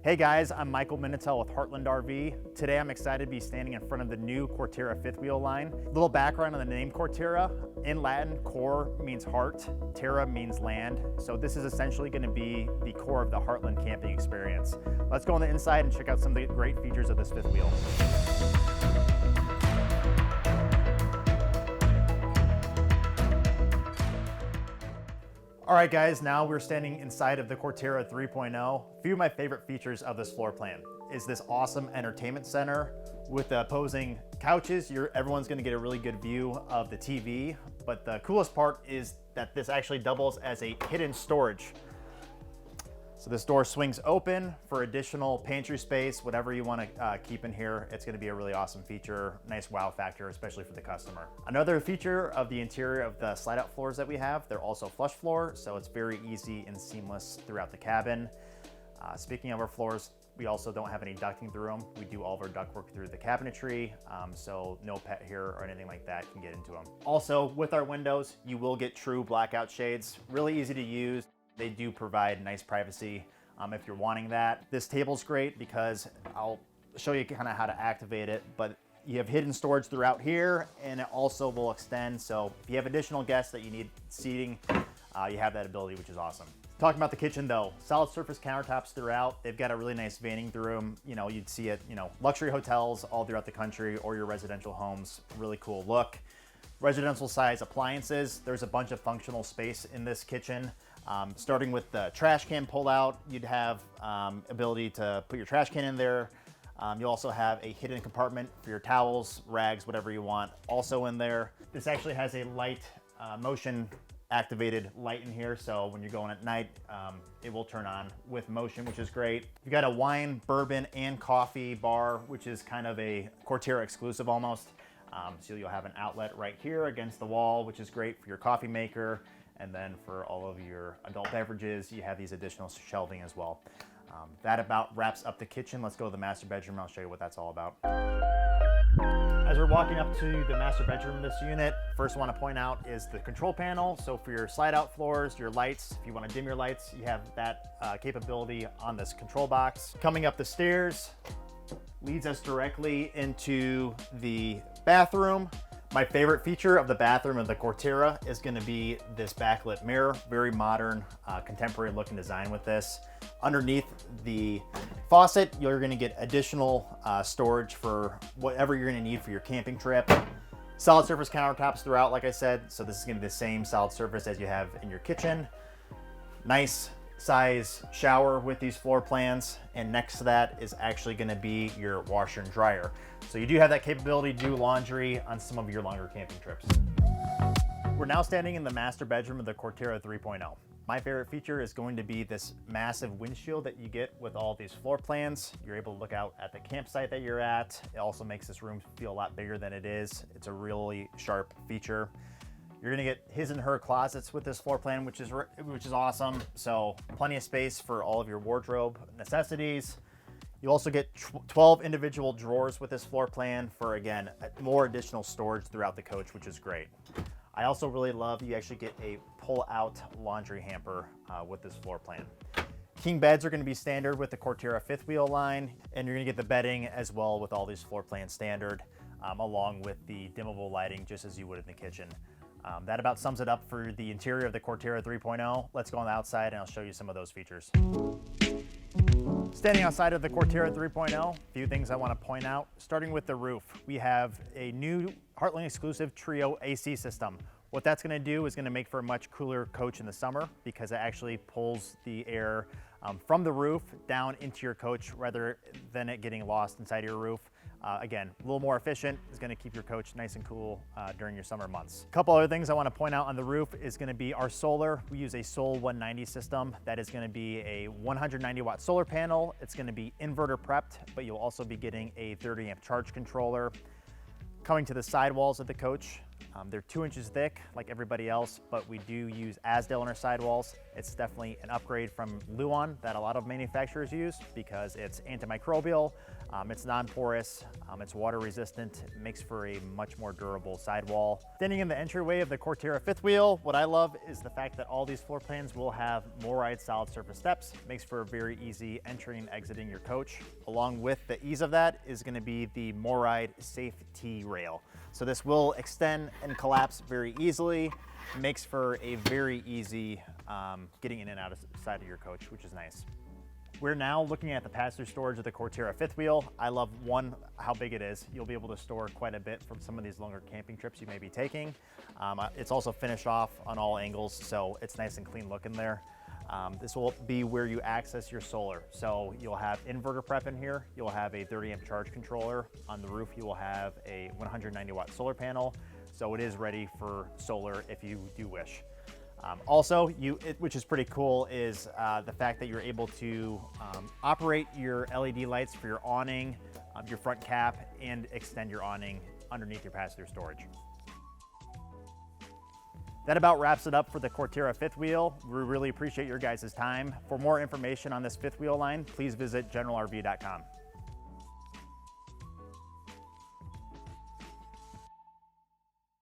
Hey guys, I'm Michael Minitel with Heartland RV. Today I'm excited to be standing in front of the new Corterra fifth wheel line. Little background on the name Corterra. In Latin, cor means heart, terra means land. So this is essentially going to be the core of the Heartland camping experience. Let's go on the inside and check out some of the great features of this fifth wheel. All right guys, now we're standing inside of the Corterra 3.0. A few of my favorite features of this floor plan is this awesome entertainment center with the opposing couches. Everyone's gonna get a really good view of the TV, but the coolest part is that this actually doubles as a hidden storage. So this door swings open for additional pantry space, whatever you want to keep in here. It's going to be a really awesome feature, nice wow factor, especially for the customer. Another feature of the interior of the slide out floors that we have, they're also flush floor, so it's very easy and seamless throughout the cabin. Speaking of our floors, we also don't have any ducting through them. We do all of our ductwork through the cabinetry, so no pet here or anything like that can get into them. Also, with our windows, you will get true blackout shades, really easy to use. They do provide nice privacy if you're wanting that. This table's great because I'll show you kind of how to activate it, but you have hidden storage throughout here, and it also will extend. So if you have additional guests that you need seating, you have that ability, which is awesome. Talking about the kitchen though, solid surface countertops throughout. They've got a really nice veining through them. You know, you'd see it, luxury hotels all throughout the country or your residential homes. Really cool look. Residential size appliances. There's a bunch of functional space in this kitchen. Starting with the trash can pull out, you'd have ability to put your trash can in there. You'll also have a hidden compartment for your towels, rags, whatever you want, also in there. This actually has a light, motion activated light in here, so when you're going at night, it will turn on with motion, which is great. You got a wine, bourbon, and coffee bar, which is kind of a Corterra exclusive almost. So you'll have an outlet right here against the wall, which is great for your coffee maker. And then for all of your adult beverages, you have these additional shelving as well. That about wraps up the kitchen. Let's go to the master bedroom. I'll show you what that's all about. As we're walking up to the master bedroom of this unit, first I want to point out is the control panel. So for your slide out floors, your lights, if you want to dim your lights, you have that capability on this control box. Coming up the stairs leads us directly into the bathroom. My favorite feature of the bathroom of the Corterra is going to be this backlit mirror. Very modern, contemporary looking design with this. Underneath the faucet, you're going to get additional storage for whatever you're going to need for your camping trip. Solid surface countertops throughout, like I said, so this is going to be the same solid surface as you have in your kitchen. Nice size shower with these floor plans, and next to that is actually going to be your washer and dryer. So you do have that capability to do laundry on some of your longer camping trips. We're now standing in the master bedroom of the Corterra 3.0. My favorite feature is going to be this massive windshield that you get with all these floor plans. You're able to look out at the campsite that you're at. It also makes this room feel a lot bigger than it is. It's a really sharp feature. You're gonna get his and her closets with this floor plan, which is awesome. So plenty of space for all of your wardrobe necessities. You also get 12 individual drawers with this floor plan for, again, more additional storage throughout the coach, which is great. I also really love you actually get a pull-out laundry hamper with this floor plan. King beds are gonna be standard with the Corterra fifth wheel line, and you're gonna get the bedding as well with all these floor plans standard, along with the dimmable lighting, just as you would in the kitchen. That about sums it up for the interior of the Corterra 3.0. Let's go on the outside and I'll show you some of those features. Standing outside of the Corterra 3.0, a few things I want to point out. Starting with the roof, we have a new Heartland exclusive Trio AC system. What that's going to do is going to make for a much cooler coach in the summer because it actually pulls the air from the roof down into your coach rather than it getting lost inside your roof. Again, a little more efficient, is going to keep your coach nice and cool during your summer months. A couple other things I want to point out on the roof is going to be our solar. We use a Sol 190 system. That is going to be a 190 watt solar panel. It's going to be inverter prepped, but you'll also be getting a 30 amp charge controller. Coming to the sidewalls of the coach, They're 2 inches thick like everybody else, but we do use Azdel on our sidewalls. It's definitely an upgrade from Luan that a lot of manufacturers use because it's antimicrobial, it's non-porous, it's water resistant, it makes for a much more durable sidewall. Standing in the entryway of the Corterra fifth wheel, what I love is the fact that all these floor plans will have Moride solid surface steps. Makes for a very easy entering and exiting your coach. Along with the ease of that is going to be the Moride safety rail. So this will extend and collapse very easily. Makes for a very easy getting in and out of the side of your coach, which is nice. We're now looking at the pass-through storage of the Corterra fifth wheel. I love, one, how big it is. You'll be able to store quite a bit from some of these longer camping trips you may be taking. It's also finished off on all angles, so it's nice and clean looking there. This will be where you access your solar. So you'll have inverter prep in here. You'll have a 30 amp charge controller. On the roof, you will have a 190 watt solar panel. So it is ready for solar if you do wish. Also, which is pretty cool, is the fact that you're able to operate your LED lights for your awning, your front cap, and extend your awning underneath your pass-through storage. That about wraps it up for the Corterra fifth wheel. We really appreciate your guys' time. For more information on this fifth wheel line, please visit generalrv.com.